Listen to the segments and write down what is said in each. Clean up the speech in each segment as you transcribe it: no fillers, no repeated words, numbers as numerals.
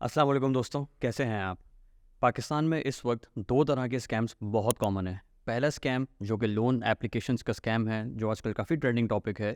अस्सलाम वालेकुम दोस्तों, कैसे हैं आप? पाकिस्तान में इस वक्त 2 तरह के स्कैम्स बहुत कॉमन है। पहला स्कैम जो कि लोन एप्लीकेशंस का स्कैम है, जो आजकल काफ़ी ट्रेंडिंग टॉपिक है।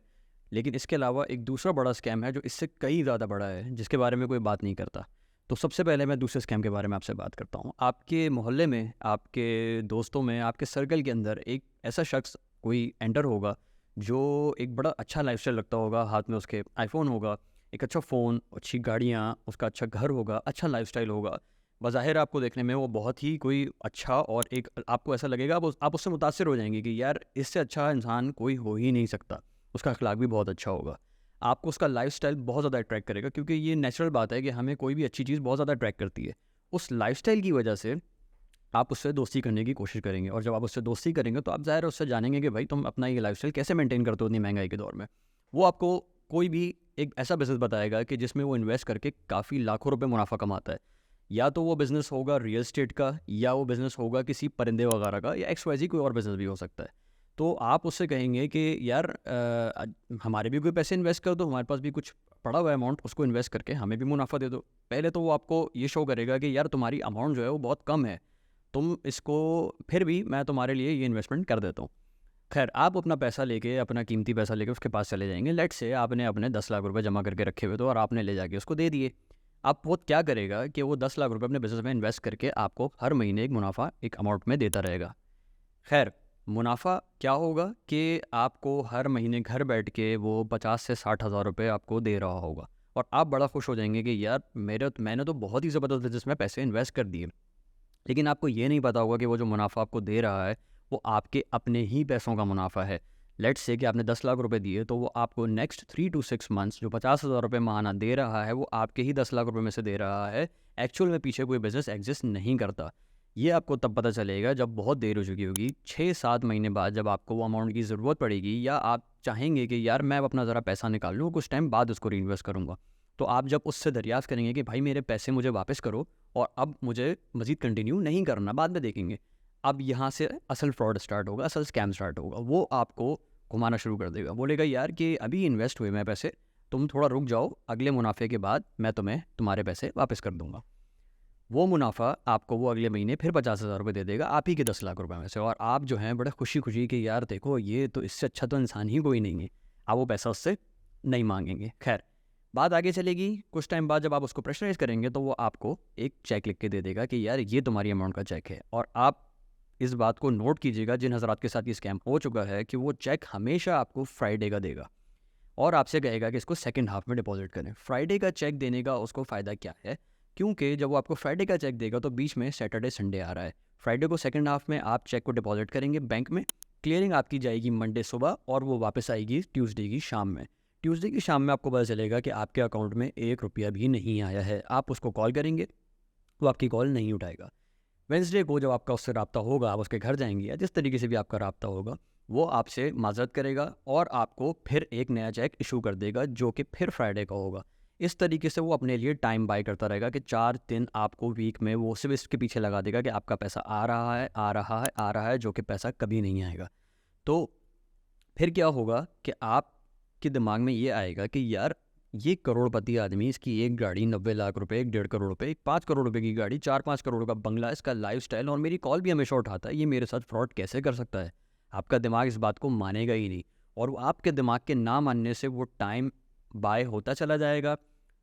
लेकिन इसके अलावा एक दूसरा बड़ा स्कैम है जो इससे कई ज़्यादा बड़ा है, जिसके बारे में कोई बात नहीं करता। तो सबसे पहले मैं दूसरे स्कैम के बारे में आपसे बात करता हूँ। आपके मोहल्ले में, आपके दोस्तों में, आपके सर्कल के अंदर एक ऐसा शख्स कोई एंटर होगा, जो एक बड़ा अच्छा लाइफ़स्टाइल रखता होगा, हाथ में उसके आईफ़ोन होगा, एक अच्छा फ़ोन, अच्छी गाड़ियाँ, उसका अच्छा घर होगा, अच्छा लाइफ़स्टाइल होगा। बज़ाहिर आपको देखने में वो बहुत ही कोई अच्छा और एक आपको ऐसा लगेगा आप उससे मुतासिर हो जाएँगे कि यार इससे अच्छा इंसान कोई हो ही नहीं सकता। उसका अखलाक भी बहुत अच्छा होगा। आपको उसका लाइफ़स्टाइल बहुत ज़्यादा अट्रैक्ट करेगा क्योंकि ये नेचुरल बात है कि हमें कोई भी अच्छी चीज़ बहुत ज़्यादा अट्रैक्ट करती है। उस लाइफ़स्टाइल की वजह से आप उससे दोस्ती करने की कोशिश करेंगे और जब आप उससे दोस्ती करेंगे तो आप ज़ाहिर है उससे जानेंगे कि भाई तुम अपना ये लाइफ़स्टाइल कैसे मेंटेन करते हो इतनी महँगाई के दौर में। वो आपको कोई भी एक ऐसा बिज़नेस बताएगा कि जिसमें वो इन्वेस्ट करके काफ़ी लाखों रुपए मुनाफ़ा कमाता है। या तो वो बिज़नेस होगा रियल एस्टेट का या वो बिज़नेस होगा किसी परिंदे वगैरह का या एक्स-वाई-ज़ेड कोई और बिज़नेस भी हो सकता है। तो आप उससे कहेंगे कि यार हमारे भी कोई पैसे इन्वेस्ट कर दो, हमारे पास भी कुछ पड़ा हुआ है अमाउंट उसको इन्वेस्ट करके हमें भी मुनाफ़ा दे दो। पहले तो वो आपको ये शो करेगा कि यार तुम्हारी अमाउंट जो है वो बहुत कम है। तुम इसको फिर भी मैं तुम्हारे लिए ये इन्वेस्टमेंट कर देता हूँ। ख़ैर आप अपना पैसा लेके अपना कीमती पैसा लेके उसके पास चले जाएँगे। लेट्स से आपने अपने 10 लाख रुपए जमा करके रखे हुए थे और आपने ले जाके उसको दे दिए। अब वो क्या करेगा कि वो 10 लाख रुपए अपने बिज़नेस में इन्वेस्ट करके आपको हर महीने एक मुनाफ़ा एक अमाउंट में देता रहेगा। ख़ैर मुनाफ़ा क्या होगा कि आपको हर महीने घर बैठ के वो 50 से 60 हज़ार रुपए आपको दे रहा होगा और आप बड़ा खुश हो जाएँगे कि यार मैंने तो बहुत ही ज़बरदस्त बिज़नेस में पैसे इन्वेस्ट कर दिए। लेकिन आपको ये नहीं पता होगा कि वो जो मुनाफ़ा आपको दे रहा है, वो आपके अपने ही पैसों का मुनाफ़ा है। लेट्स से कि आपने 10 लाख रुपए दिए, तो वो आपको नेक्स्ट 3 टू 6 मंथ्स जो 50,000 रुपए माहाना दे रहा है, वो आपके ही 10 लाख रुपए में से दे रहा है। एक्चुअल में पीछे कोई बिज़नेस एक्ज़िस्ट नहीं करता। ये आपको तब पता चलेगा जब बहुत देर हो चुकी होगी, 6-7 महीने बाद जब आपको वो अमाउंट की ज़रूरत पड़ेगी या आप चाहेंगे कि यार मैं अब अपना ज़रा पैसा निकाल लूँ, कुछ टाइम बाद उसको रीइन्वेस्ट करूँगा। तो आप जब उससे दरियाफ़्त करेंगे कि भाई मेरे पैसे मुझे वापस करो और अब मुझे मज़ीद कंटिन्यू नहीं करना, बाद में देखेंगे। अब यहाँ से असल फ्रॉड स्टार्ट होगा, असल स्कैम स्टार्ट होगा। वो आपको घुमाना शुरू कर देगा। बोलेगा यार कि अभी इन्वेस्ट हुए मैं पैसे, तुम थोड़ा रुक जाओ, अगले मुनाफ़े के बाद मैं तुम्हें तुम्हारे पैसे वापस कर दूँगा। वो मुनाफ़ा आपको वो अगले महीने फिर 50,000 रुपए दे देगा, आप ही के 10 लाख रुपए में से और आप जो हैं बड़े खुशी-खुशी कि यार देखो ये तो इससे अच्छा तो इंसान ही कोई नहीं है। आप वो पैसा उससे नहीं माँगेंगे। ख़ैर बात आगे चलेगी, कुछ टाइम बाद जब आप उसको प्रेशराइज़ करेंगे तो वो आपको एक चेक लिख के दे देगा कि यार ये तुम्हारी अमाउंट का चेक है और आप इस बात को नोट कीजिएगा जिन हज़रात के साथ ये स्कैम हो चुका है कि वो चेक हमेशा आपको फ्राइडे का देगा और आपसे कहेगा कि इसको सेकंड हाफ में डिपॉज़िट करें। फ्राइडे का चेक देने का उसको फ़ायदा क्या है? क्योंकि जब वो आपको फ्राइडे का चेक देगा तो बीच में सैटरडे, संडे आ रहा है। फ्राइडे को सेकंड हाफ में आप चेक को डिपॉज़िट करेंगे बैंक में, क्लियरिंग आपकी जाएगी मंडे सुबह और वो वापस आएगी ट्यूसडे की शाम में। ट्यूसडे की शाम में आपको पता चलेगा कि आपके अकाउंट में 1 रुपया भी नहीं आया है। आप उसको कॉल करेंगे, वो आपकी कॉल नहीं उठाएगा। वेडनेसडे को जब आपका उससे राब्ता होगा, आप उसके घर जाएँगे या जिस तरीके से भी आपका राब्ता होगा, वो आपसे माज़रत करेगा और आपको फिर एक नया चेक इश्यू कर देगा जो कि फिर फ्राइडे का होगा। इस तरीके से वो अपने लिए टाइम बाय करता रहेगा कि 4 दिन आपको वीक में वो सिर्फ़ इसके पीछे लगा देगा कि आपका पैसा आ रहा है, आ रहा है, आ रहा है, जो कि पैसा कभी नहीं आएगा। तो फिर क्या होगा कि आपके दिमाग में ये आएगा कि यार ये करोड़पति आदमी, इसकी एक गाड़ी 90 लाख रुपए, 1 डेढ़ करोड़ रुपए, 5 करोड़ रुपए की गाड़ी, 4-5 करोड़ का बंगला, इसका लाइफ़स्टाइल और मेरी कॉल भी हमेशा उठाता है, ये मेरे साथ फ्रॉड कैसे कर सकता है? आपका दिमाग इस बात को मानेगा ही नहीं और वो आपके दिमाग के ना मानने से वो टाइम बाय होता चला जाएगा।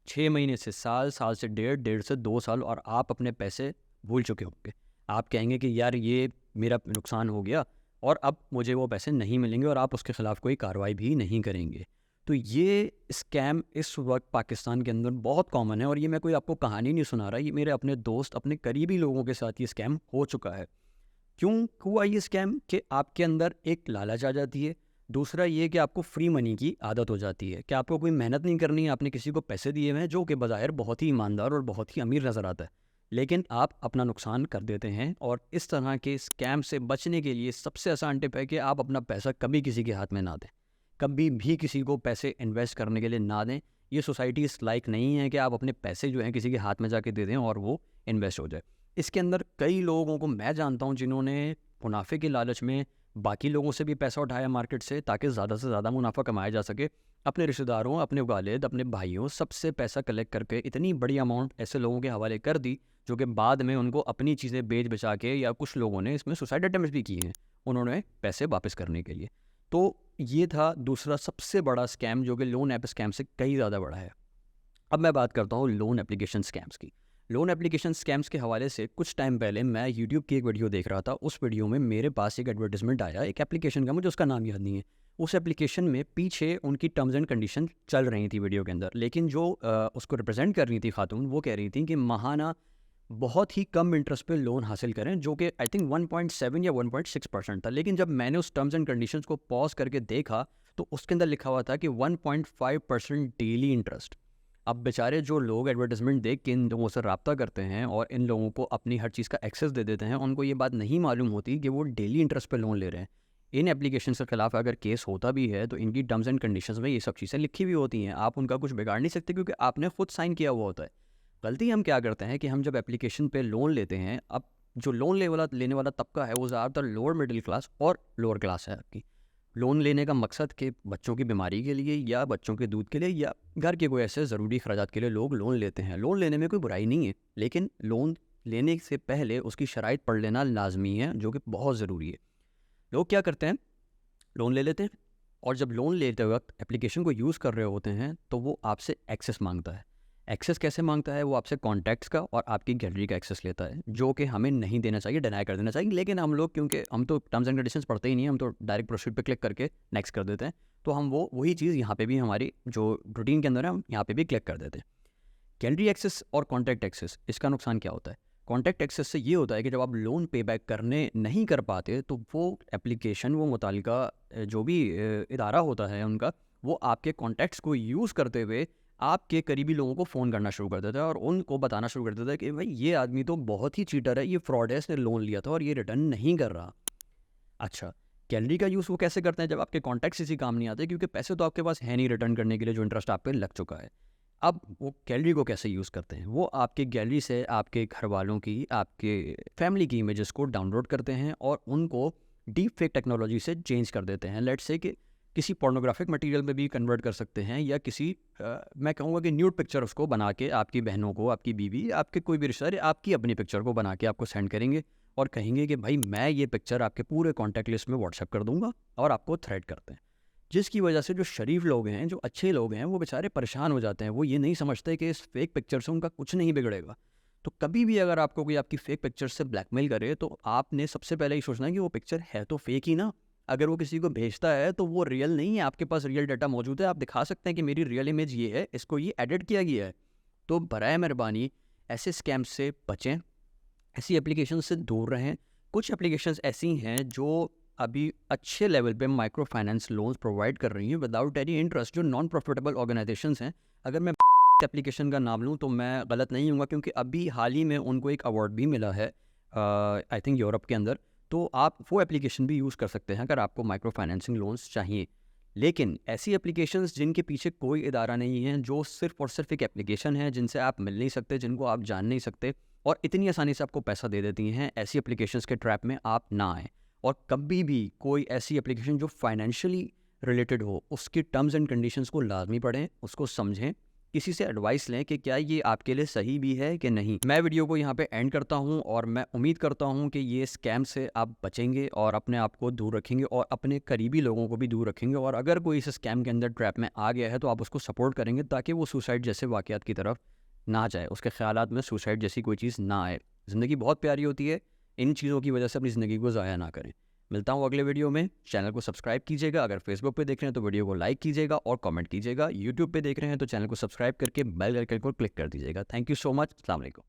6 महीने से साल, साल से डेढ़, डेढ़ से 2 साल और आप अपने पैसे भूल चुके होंगे। आप कहेंगे कि यार ये मेरा नुकसान हो गया और अब मुझे वो पैसे नहीं मिलेंगे और आप उसके ख़िलाफ़ कोई कार्रवाई भी नहीं करेंगे। तो ये स्कैम इस वक्त पाकिस्तान के अंदर बहुत कॉमन है और ये मैं कोई आपको कहानी नहीं सुना रहा, ये मेरे अपने दोस्त, अपने करीबी लोगों के साथ ये स्कैम हो चुका है। क्यों हुआ ये स्कैम? कि आपके अंदर एक लालच आ जाती है, दूसरा ये कि आपको फ्री मनी की आदत हो जाती है कि आपको कोई मेहनत नहीं करनी है, आपने किसी को पैसे दिए हुए हैं जो कि बज़ाहिर बहुत ही ईमानदार और बहुत ही अमीर नज़र आता है। लेकिन आप अपना नुकसान कर देते हैं और इस तरह के स्कैम से बचने के लिए सबसे आसान टिप है कि आप अपना पैसा कभी किसी के हाथ में ना दें। कभी भी किसी को पैसे इन्वेस्ट करने के लिए ना दें। ये सोसाइटी इस लायक नहीं है कि आप अपने पैसे जो हैं किसी के हाथ में जाके दे दें और वो इन्वेस्ट हो जाए। इसके अंदर कई लोगों को मैं जानता हूँ जिन्होंने मुनाफे के लालच में बाकी लोगों से भी पैसा उठाया मार्केट से ताकि ज़्यादा से ज़्यादा मुनाफा कमाया जा सके अपने रिश्तेदारों, अपने वालिद, अपने भाइयों सबसे पैसा कलेक्ट करके इतनी बड़ी अमाउंट ऐसे लोगों के हवाले कर दी जो कि बाद में उनको अपनी चीज़ें बेच बचा के, या कुछ लोगों ने इसमें सुसाइड अटेम्प्ट भी किए हैं उन्होंने पैसे वापस करने के लिए। तो ये था दूसरा सबसे बड़ा स्कैम जो कि लोन ऐप स्कैम से कहीं ज़्यादा बड़ा है। अब मैं बात करता हूँ लोन एप्लीकेशन स्कैम्स की। लोन एप्लीकेशन स्कैम्स के हवाले से कुछ टाइम पहले मैं यूट्यूब की एक वीडियो देख रहा था। उस वीडियो में मेरे पास एक एडवर्टाइजमेंट आया एक एप्लीकेशन का, मुझे उसका नाम याद नहीं है। उस एप्लीकेशन में पीछे उनकी टर्म्स एंड कंडीशन चल रही थी वीडियो के अंदर, लेकिन जो उसको रिप्रेजेंट कर रही थी खातून, वो कह रही थी कि महाना बहुत ही कम इंटरेस्ट पे लोन हासिल करें, जो कि आई थिंक 1.7 या 1.6% था। लेकिन जब मैंने उस टर्म्स एंड कंडीशंस को पॉज करके देखा तो उसके अंदर लिखा हुआ था कि 1.5% डेली इंटरेस्ट। अब बेचारे जो लोग एडवर्टाइजमेंट देख के इन लोगों से रब्ता करते हैं और इन लोगों को अपनी हर चीज़ का एक्सेस दे देते हैं, उनको ये बात नहीं मालूम होती कि वो डेली इंटरेस्ट पे लोन ले रहे हैं। इन एप्लीकेशन के खिलाफ अगर केस होता भी है तो इनकी टर्म्स एंड कंडीशंस में ये सब चीज़ें लिखी हुई होती हैं, आप उनका कुछ बिगाड़ नहीं सकते क्योंकि आपने खुद साइन किया हुआ होता है। गलती हम क्या करते हैं कि हम जब एप्लीकेशन पे लोन लेते हैं, अब जो लोन लेने वाला तबका है वो ज़्यादातर लोअर मिडिल क्लास और लोअर क्लास है आपकी। लोन लेने का मकसद कि बच्चों की बीमारी के लिए या बच्चों के दूध के लिए या घर के कोई ऐसे ज़रूरी खर्चात के लिए लोग लोन लेते हैं। लोन लेने में कोई बुराई नहीं है, लेकिन लोन लेने से पहले उसकी शराइत पढ़ लेना लाजमी है, जो कि बहुत ज़रूरी है। लोग क्या करते हैं, लोन ले लेते हैं और जब लोन लेते वक्त एप्लीकेशन को यूज़ कर रहे होते हैं तो वो आपसे एक्सेस मांगता है। एक्सेस कैसे मांगता है? वो आपसे कॉन्टैक्ट्स का और आपकी गैलरी का एक्सेस लेता है, जो कि हमें नहीं देना चाहिए, डिनाई कर देना चाहिए। लेकिन हम लोग, क्योंकि हम तो टर्म्स एंड कंडीशंस पढ़ते ही नहीं हैं, हम तो डायरेक्ट प्रोसीड पे क्लिक करके नेक्स्ट कर देते हैं। तो हम वही चीज़ यहाँ पे भी हमारी जो रूटीन के अंदर है, हम यहाँ पे भी क्लिक कर देते हैं। गैलरी एक्सेस और कॉन्टैक्ट एक्सेस, इसका नुकसान क्या होता है? कॉन्टैक्ट एक्सेस से ये होता है कि जब आप लोन पे बैक करने नहीं कर पाते तो वो एप्लीकेशन, वो मुतालिका जो भी इदारा होता है उनका, वो आपके कॉन्टैक्ट्स को यूज़ करते हुए आपके करीबी लोगों को फ़ोन करना शुरू कर देता है और उनको बताना शुरू कर देता है कि भाई ये आदमी तो बहुत ही चीटर है, ये फ्रॉड है, इसने लोन लिया था और ये रिटर्न नहीं कर रहा। अच्छा, गैलरी का यूज़ वो कैसे करते हैं जब आपके कॉन्टैक्ट्स इसी काम नहीं आते, क्योंकि पैसे तो आपके पास है नहीं रिटर्न करने के लिए जो इंटरेस्ट आप पे लग चुका है। अब वो गैलरी को कैसे यूज़ करते हैं? वो आपके गैलरी से आपके घर वालों की, आपके फैमिली की इमेजेस को डाउनलोड करते हैं और उनको डीप फेक टेक्नोलॉजी से चेंज कर देते हैं। लेट्स से कि किसी पोर्नोग्राफिक मटेरियल में भी कन्वर्ट कर सकते हैं, या किसी मैं कहूँगा कि न्यूड पिक्चर उसको बना के आपकी बहनों को, आपकी बीवी, आपके कोई भी रिश्तेदार आपकी अपनी पिक्चर को बना के आपको सेंड करेंगे और कहेंगे कि भाई मैं ये पिक्चर आपके पूरे कॉन्टैक्ट लिस्ट में व्हाट्सएप कर दूंगा, और आपको थ्रेट करते हैं। जिसकी वजह से जो शरीफ लोग हैं, जो अच्छे लोग हैं, वो बेचारे परेशान हो जाते हैं। वो ये नहीं समझते कि इस फेक पिक्चर से उनका कुछ नहीं बिगड़ेगा। तो कभी भी अगर आपको कोई आपकी फेक पिक्चर से ब्लैकमेल करे तो आपने सबसे पहले ये सोचना है कि वो पिक्चर है तो फेक ही ना। अगर वो किसी को भेजता है तो वो रियल नहीं है, आपके पास रियल डाटा मौजूद है, आप दिखा सकते हैं कि मेरी रियल इमेज ये है, इसको ये एडिट किया गया है। तो बराए मेहरबानी ऐसे स्कैम्स से बचें, ऐसी एप्लीकेशन से दूर रहें। कुछ एप्लीकेशंस ऐसी हैं जो अभी अच्छे लेवल पे माइक्रो फाइनेंस लोन्स प्रोवाइड कर रही हैं विदाउट एनी इंटरेस्ट, जो नॉन प्रॉफिटेबल ऑर्गेनाइजेशंस हैं। अगर मैं एप्लीकेशन का नाम लूँ तो मैं गलत नहीं हूँगा, क्योंकि अभी हाल ही में उनको एक अवार्ड भी मिला है आई थिंक यूरोप के अंदर। तो आप वो एप्लीकेशन भी यूज़ कर सकते हैं अगर आपको माइक्रो फाइनेंसिंग लोन्स चाहिए। लेकिन ऐसी एप्लीकेशंस जिनके पीछे कोई इदारा नहीं है, जो सिर्फ़ और सिर्फ एक एप्लीकेशन है, जिनसे आप मिल नहीं सकते, जिनको आप जान नहीं सकते और इतनी आसानी से आपको पैसा दे देती हैं, ऐसी एप्लीकेशंस के ट्रैप में आप ना आएँ। और कभी भी कोई ऐसी एप्लीकेशन जो फाइनेंशियली रिलेटेड हो, उसकी टर्म्स एंड कंडीशंस को लाजमी पढ़ें, उसको समझें, किसी से एडवाइस लें कि क्या ये आपके लिए सही भी है कि नहीं। मैं वीडियो को यहाँ पे एंड करता हूँ और मैं उम्मीद करता हूँ कि ये स्कैम से आप बचेंगे और अपने आप को दूर रखेंगे और अपने करीबी लोगों को भी दूर रखेंगे। और अगर कोई इस स्कैम के अंदर ट्रैप में आ गया है तो आप उसको सपोर्ट करेंगे ताकि वो सुसाइड जैसे वाक़यात की तरफ ना जाए, उसके ख़यालात में सुसाइड जैसी कोई चीज़ ना आए। ज़िंदगी बहुत प्यारी होती है, इन चीज़ों की वजह से अपनी ज़िंदगी को ज़ाया ना करें। मिलता हूँ अगले वीडियो में। चैनल को सब्सक्राइब कीजिएगा, अगर फेसबुक पे देख रहे हैं तो वीडियो को लाइक कीजिएगा और कमेंट कीजिएगा। यूट्यूब पे देख रहे हैं तो चैनल को सब्सक्राइब करके बेल आइकन को क्लिक कर दीजिएगा। Thank you so much. अस्सलाम वालेकुम।